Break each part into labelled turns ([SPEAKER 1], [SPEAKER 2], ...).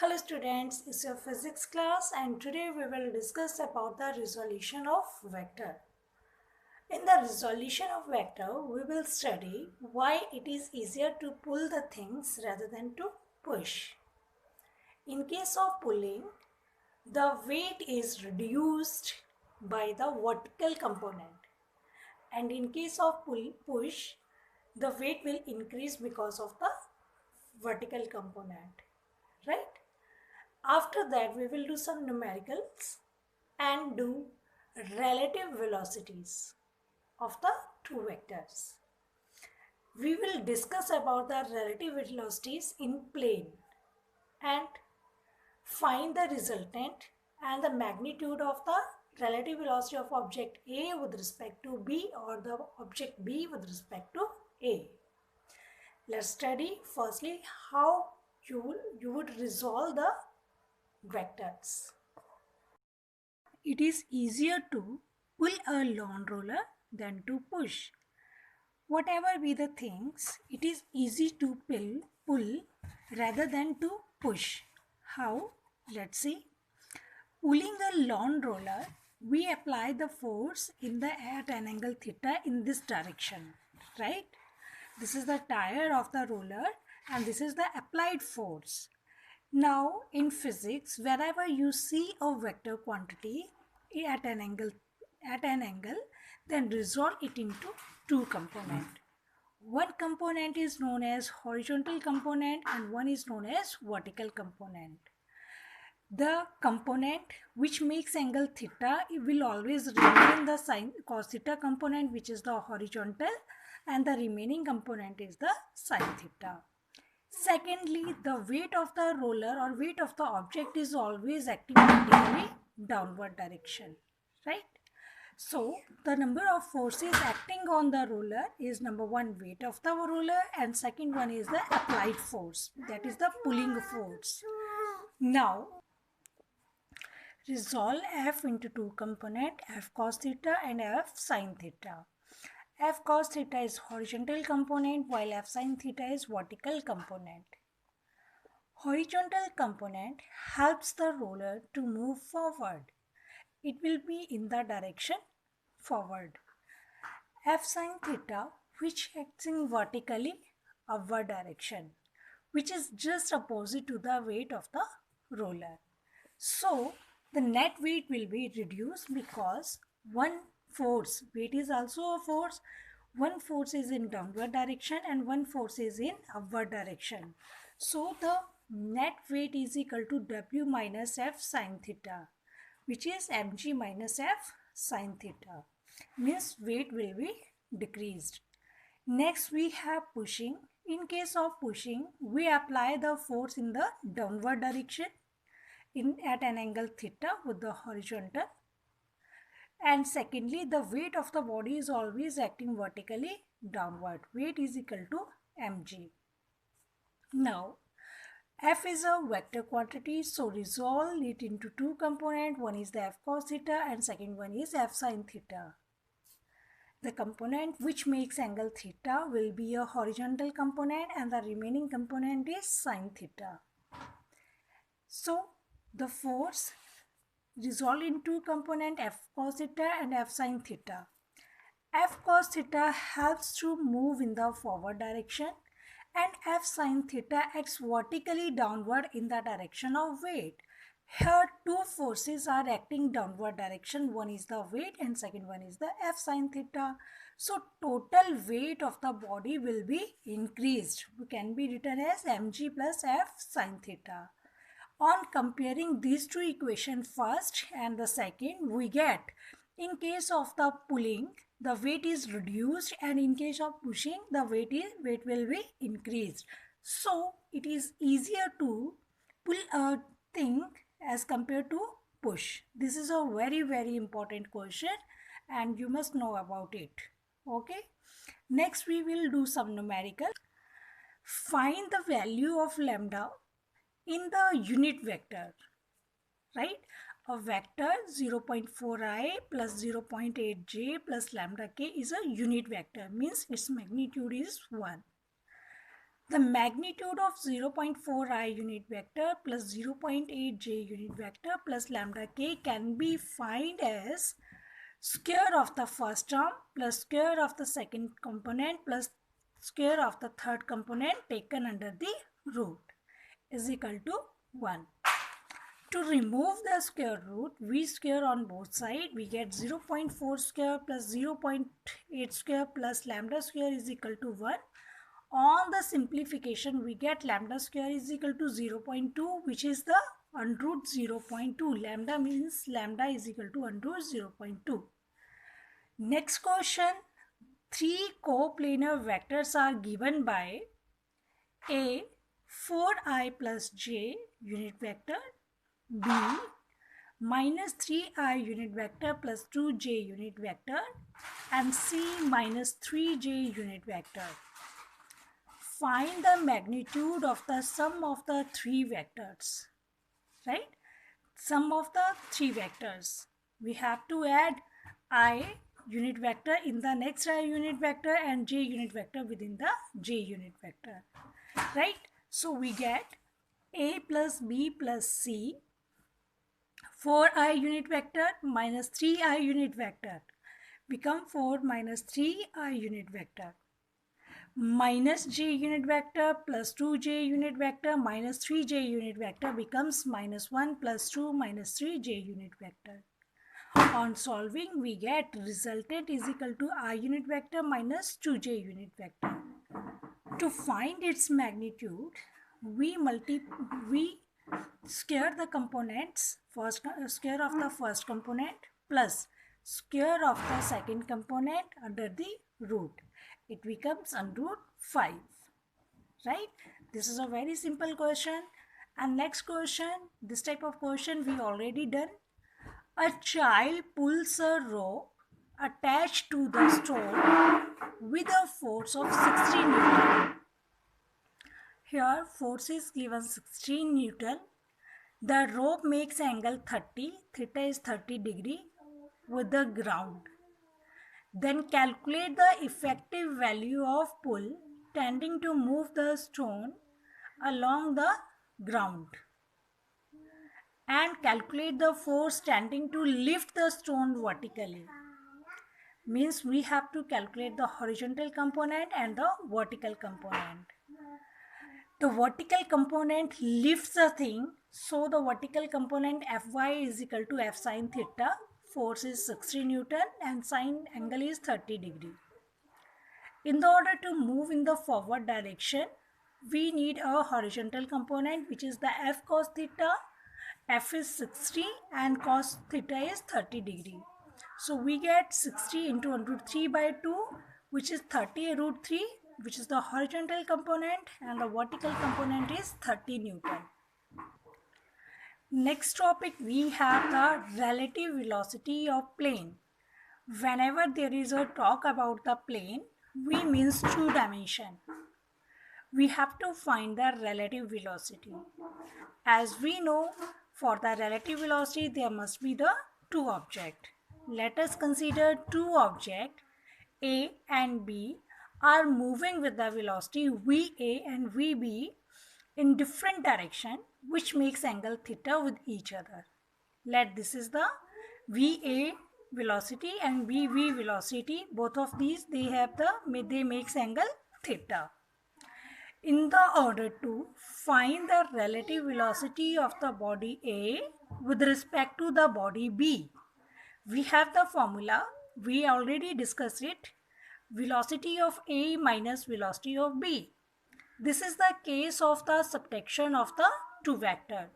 [SPEAKER 1] Hello students, it's your physics class and today we will discuss about the resolution of vector. In the resolution of vector, we will study why it is easier to pull the things rather than to push. In case of pulling, the weight is reduced by the vertical component, and in case of push, the weight will increase because of the vertical component, right? After that, we will do some numericals and do relative velocities of the two vectors. We will discuss about the relative velocities in plane and find the resultant and the magnitude of the relative velocity of object A with respect to B or the object B with respect to A. Let's study firstly how you would resolve the vectors. It is easier to pull a lawn roller than to push. Whatever be the things, it is easy to pull rather than to push. How? Let's see. Pulling the lawn roller, we apply the force at an angle theta in this direction, right? This is the tire of the roller and this is the applied force. Now in physics, wherever you see a vector quantity at an angle, then resolve it into two components. One component is known as horizontal component and one is known as vertical component. The component which makes angle theta will always remain the sin cos theta component, which is the horizontal, and the remaining component is the sin theta. Secondly, the weight of the roller or weight of the object is always acting vertically downward direction, right? So, the number of forces acting on the roller is number one, weight of the roller, and second one is the applied force, that is the pulling force. Now, resolve F into two component, F cos theta and F sin theta. F cos theta is horizontal component while F sin theta is vertical component. Horizontal component helps the roller to move forward. It will be in the direction forward. F sin theta, which acts in vertically upward direction, which is just opposite to the weight of the roller. So, the net weight will be reduced because one force, weight is also a force, one force is in downward direction and one force is in upward direction. So, the net weight is equal to W minus F sin theta, which is mg minus F sin theta. Means weight will be decreased. Next we have pushing. In case of pushing, we apply the force in the downward direction at an angle theta with the horizontal. And secondly, the weight of the body is always acting vertically downward. Weight is equal to mg. Now, F is a vector quantity, so resolve it into two components. One is the F cos theta and second one is F sin theta. The component which makes angle theta will be a horizontal component and the remaining component is sin theta. So, the force resolve in two components, F cos theta and F sin theta. F cos theta helps to move in the forward direction and F sin theta acts vertically downward in the direction of weight. Here two forces are acting downward direction. One is the weight and second one is the F sin theta. So total weight of the body will be increased. It can be written as mg plus F sin theta. On comparing these two equations first and the second, we get in case of the pulling, the weight is reduced and in case of pushing, the weight will be increased. So it is easier to pull a thing as compared to push. This is a very important question and you must know about it. Okay. Next we will do some numerical. Find the value of lambda in the unit vector, right? A vector 0.4i plus 0.8j plus lambda k is a unit vector, means its magnitude is 1. The magnitude of 0.4 I unit vector plus 0.8 j unit vector plus lambda k can be found as square of the first term plus square of the second component plus square of the third component taken under the root is equal to 1. To remove the square root, we square on both sides. We get 0.4 square plus 0.8 square plus lambda square is equal to 1. On the simplification, we get lambda square is equal to 0.2, which is the under root 0.2. Lambda means lambda is equal to under root 0.2. Next question, 3 coplanar vectors are given by A, 4i plus j unit vector, B, minus 3i unit vector plus 2j unit vector, and C, minus 3j unit vector. Find the magnitude of the sum of the 3 vectors, right? Sum of the 3 vectors. We have to add I unit vector in the next I unit vector and j unit vector within the j unit vector, right? So we get A plus B plus C, 4i unit vector minus 3i unit vector become 4 minus 3i unit vector, minus j unit vector plus 2j unit vector minus 3j unit vector becomes minus 1 plus 2 minus 3j unit vector. On solving, we get resultant is equal to I unit vector minus 2j unit vector. To find its magnitude, we square the components, square of the first component plus square of the second component under the root. It becomes under root 5, right? This is a very simple question. And next question, this type of question we already done. A child pulls a rope attached to the stone with a force of 16 Newton. Here force is given 16 Newton. The rope makes angle 30, theta is 30 degree with the ground. Then calculate the effective value of pull tending to move the stone along the ground. And calculate the force tending to lift the stone vertically. Means we have to calculate the horizontal component and the vertical component. The vertical component lifts the thing, so the vertical component Fy is equal to F sin theta. Force is 60 Newton and sine angle is 30 degree. In order to move in the forward direction, we need a horizontal component which is the F cos theta. F is 60 and cos theta is 30 degree. So we get 60 into root 3 by 2, which is 30 root 3, which is the horizontal component, and the vertical component is 30 Newton. Next topic, we have the relative velocity of plane. Whenever there is a talk about the plane, we means 2 dimension. We have to find the relative velocity. As we know, for the relative velocity, there must be the 2 objects. Let us consider 2 objects, A and B, are moving with the velocity VA and VB in different direction, which makes angle theta with each other. Let this is the VA velocity and VB velocity. Both of these they makes angle theta. In the order to find the relative velocity of the body A with respect to the body B, we have the formula. We already discussed it. Velocity of A minus velocity of B. This is the case of the subtraction of the 2 vector.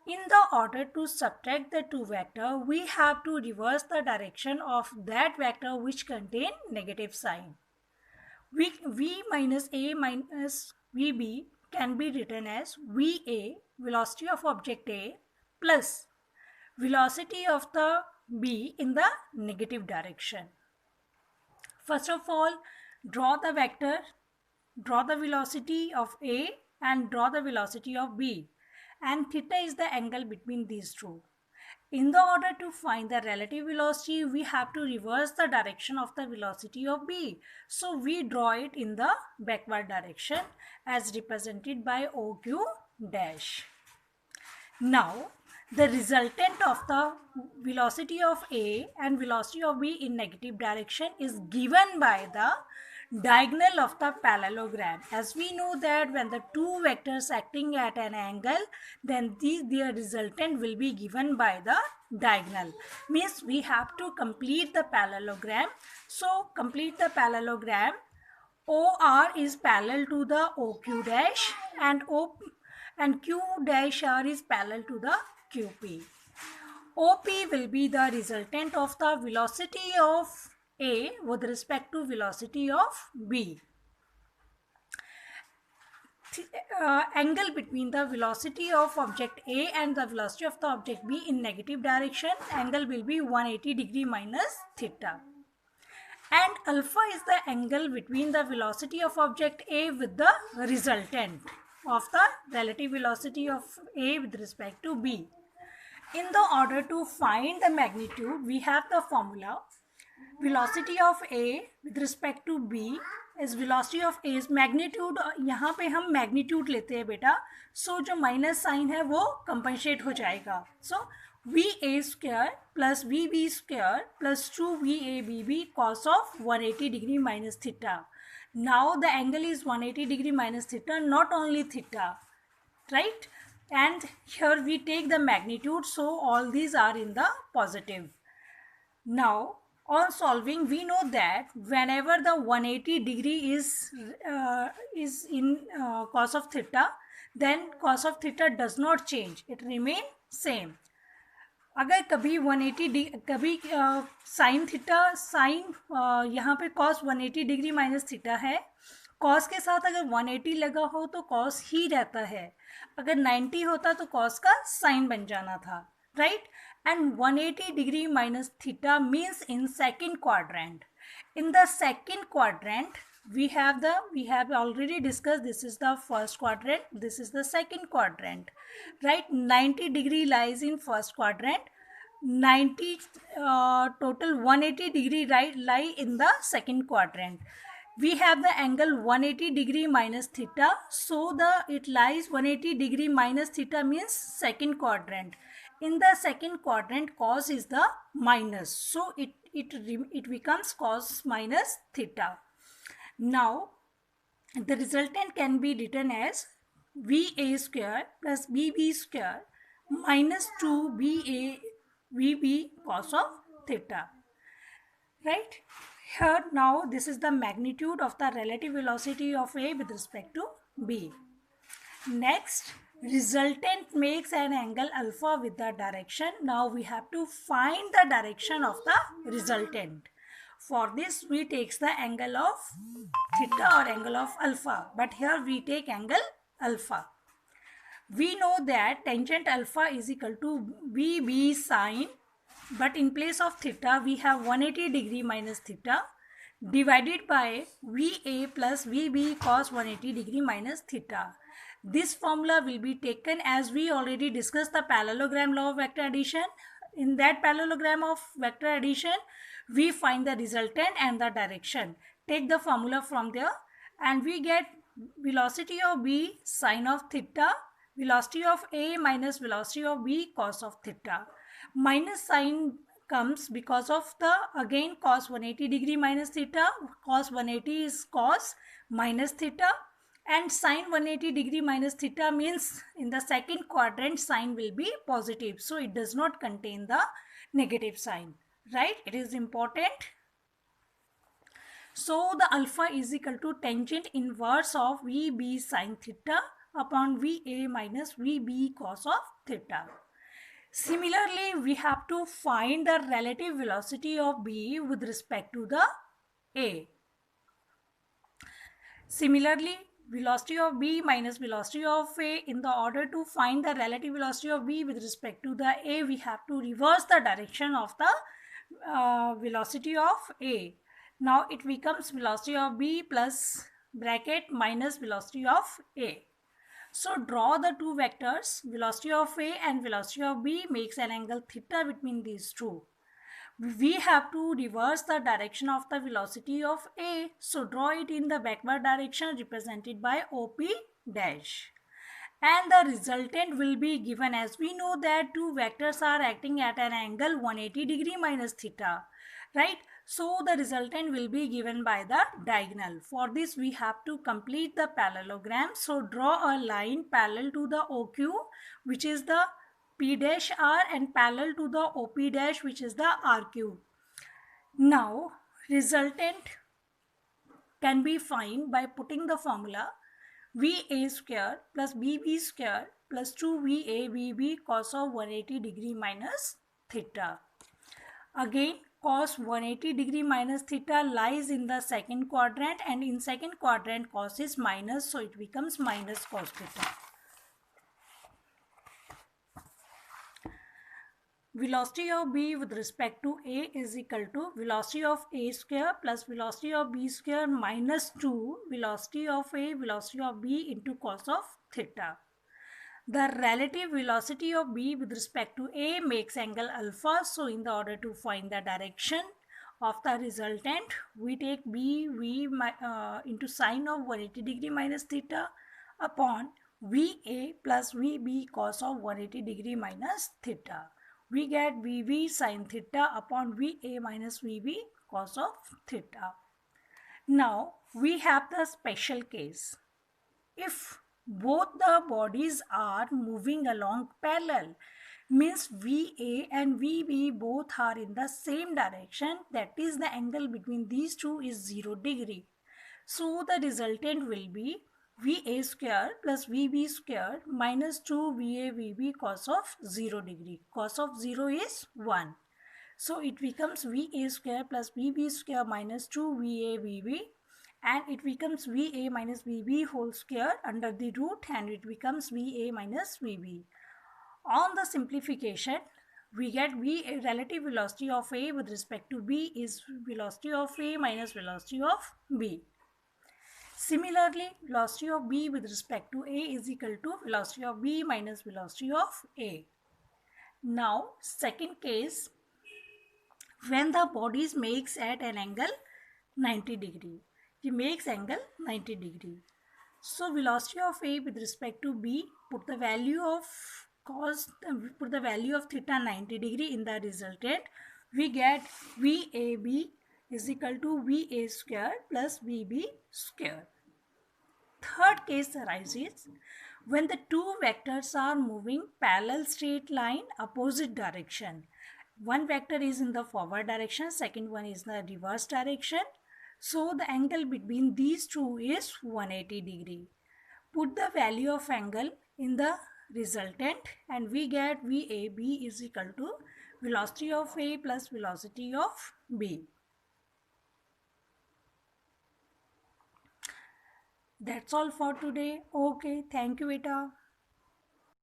[SPEAKER 1] In the order to subtract the 2 vector, we have to reverse the direction of that vector which contain negative sign. V minus A minus VB can be written as VA, velocity of object A, plus velocity of the B in the negative direction. First of all, draw the vector, draw the velocity of A and draw the velocity of B, and theta is the angle between these two. In the order to find the relative velocity, we have to reverse the direction of the velocity of B. So we draw it in the backward direction as represented by OQ dash. Now, the resultant of the velocity of A and velocity of B in negative direction is given by the diagonal of the parallelogram. As we know that when the two vectors acting at an angle, then their resultant will be given by the diagonal. Means we have to complete the parallelogram. So complete the parallelogram. OR is parallel to the OQ dash and Q dash R is parallel to the QP. OP will be the resultant of the velocity of A with respect to velocity of B. Angle between the velocity of object A and the velocity of the object B in negative direction, angle will be 180 degree minus theta. And alpha is the angle between the velocity of object A with the resultant of the relative velocity of A with respect to B. In the order to find the magnitude, we have the formula velocity of A with respect to B is velocity of A's magnitude. यहाँ पे हम magnitude लेते हैं बेटा, so जो minus sign है वो compensate हो जाएगा. So VA square plus VB square plus 2VABB cos of 180 degree minus theta. Now the angle is 180 degree minus theta, not only theta, right? And here we take the magnitude, so all these are in the positive. Now on solving, we know that whenever the 180 degree is in cos of theta, then cos of theta does not change, it remain same. अगर कभी 180 कभी sine theta यहाँ पे cos 180 degree minus theta है, cos के साथ अगर 180 लगा हो तो cos ही रहता है, अगर 90 होता तो cos का साइन बन जाना था, right? And 180 degree minus theta means in second quadrant. In the second quadrant, we have already discussed, this is the first quadrant, this is the second quadrant, right? 90 degree lies in first quadrant, 90 total 180 degree lie in the second quadrant. We have the angle 180 degree minus theta, so it lies 180 degree minus theta means second quadrant. In the second quadrant, cos is the minus, so it becomes cos minus theta. Now the resultant can be written as VA square plus BB square minus 2BA VB cos of theta, right? Here now this is the magnitude of the relative velocity of A with respect to B. Next, resultant makes an angle alpha with the direction. Now we have to find the direction of the resultant. For this we take the angle of theta or angle of alpha, but here we take angle alpha. We know that tangent alpha is equal to BB sine, but in place of theta we have 180 degree minus theta divided by VA plus VB cos 180 degree minus theta. This formula will be taken as we already discussed the parallelogram law of vector addition. In that parallelogram of vector addition, we find the resultant and the direction. Take the formula from there and we get velocity of B sine of theta, velocity of A minus velocity of B cos of theta. Minus sign comes because of the again cos 180 degree minus theta. Cos 180 is cos minus theta, and sine 180 degree minus theta means in the second quadrant sign will be positive, so it does not contain the negative sign, right? It is important. So the alpha is equal to tangent inverse of VB sine theta upon VA minus VB cos of theta. Similarly, we have to find the relative velocity of B with respect to the A. Similarly, velocity of B minus velocity of A, in the order to find the relative velocity of B with respect to the A, we have to reverse the direction of the velocity of A. Now it becomes velocity of B plus bracket minus velocity of A. So draw the two vectors, velocity of A and velocity of B makes an angle theta between these two. We have to reverse the direction of the velocity of A. So draw it in the backward direction represented by OP dash. And the resultant will be given, as we know that two vectors are acting at an angle 180 degree minus theta, right? So the resultant will be given by the diagonal. For this we have to complete the parallelogram. So draw a line parallel to the OQ, which is the P dash R, and parallel to the OP dash, which is the RQ. Now resultant can be found by putting the formula VA square plus BB square plus 2VA BB cos of 180 degree minus theta. Again, cos 180 degree minus theta lies in the second quadrant, and in second quadrant cos is minus, so it becomes minus cos theta. Velocity of B with respect to A is equal to velocity of A square plus velocity of B square minus 2 velocity of A velocity of B into cos of theta. The relative velocity of B with respect to A makes angle alpha. So in the order to find the direction of the resultant, we take BV into sine of 180 degree minus theta upon VA plus VB cos of 180 degree minus theta. We get VV sine theta upon VA minus VB cos of theta. Now we have the special case. If both the bodies are moving along parallel, means VA and VB both are in the same direction, that is the angle between these two is 0 degree. So the resultant will be VA square plus VB square minus 2VA VB cos of 0 degree. Cos of 0 is 1. So it becomes VA square plus VB square minus 2VA VB, and it becomes VA minus VB whole square under the root, and it becomes VA minus VB. On the simplification, we get V relative velocity of A with respect to B is velocity of A minus velocity of B. Similarly, velocity of B with respect to A is equal to velocity of B minus velocity of A. Now, second case, when the bodies makes at an angle 90 degree. It makes angle 90 degree. So velocity of A with respect to B, put the value of theta 90 degree in the resultant. We get VAB is equal to VA square plus VB square. Third case arises when the two vectors are moving parallel straight line opposite direction. One vector is in the forward direction, second one is in the reverse direction. So the angle between these two is 180 degree. Put the value of angle in the resultant, and we get VAB is equal to velocity of A plus velocity of B. That's all for today. Okay, thank you, beta.